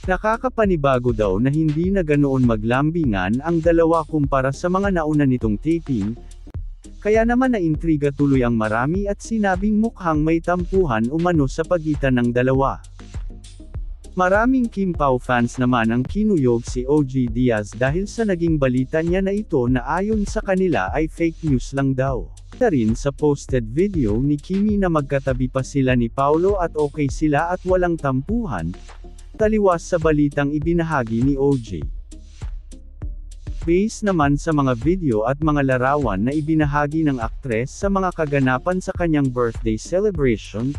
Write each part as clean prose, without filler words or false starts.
Nakakapanibago daw na hindi na ganoon maglambingan ang dalawa kumpara sa mga nauna nitong taping, kaya naman naintriga tuloy ang marami at sinabing mukhang may tampuhan umano sa pagitan ng dalawa. Maraming Kim Pao fans naman ang kinuyog si OG Diaz dahil sa naging balita niya na ito na ayon sa kanila ay fake news lang daw. Na rin sa posted video ni Kimi na magkatabi pa sila ni Paulo at okay sila at walang tampuhan, taliwas sa balitang ibinahagi ni OG. Based naman sa mga video at mga larawan na ibinahagi ng aktres sa mga kaganapan sa kanyang birthday celebration,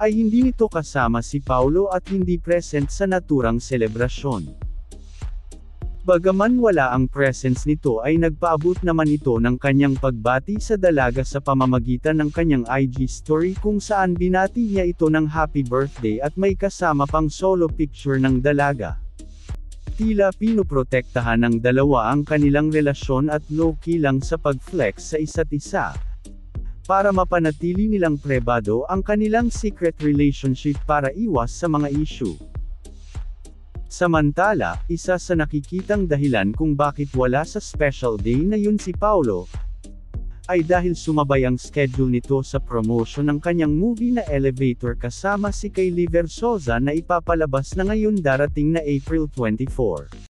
ay hindi nito kasama si Paulo at hindi present sa naturang selebrasyon. Bagaman wala ang presence nito ay nagpaabot naman ito ng kanyang pagbati sa dalaga sa pamamagitan ng kanyang IG story kung saan binati niya ito ng happy birthday at may kasama pang solo picture ng dalaga. Tila pinoprotektahan ng dalawa ang kanilang relasyon at low-key lang sa pag-flex sa isa't isa, para mapanatili nilang pribado ang kanilang secret relationship para iwas sa mga issue. Samantala, isa sa nakikitang dahilan kung bakit wala sa special day na yun si Paulo, ay dahil sumabay ang schedule nito sa promotion ng kanyang movie na Elevator kasama si Kylie Versosa na ipapalabas na ngayon darating na April 24.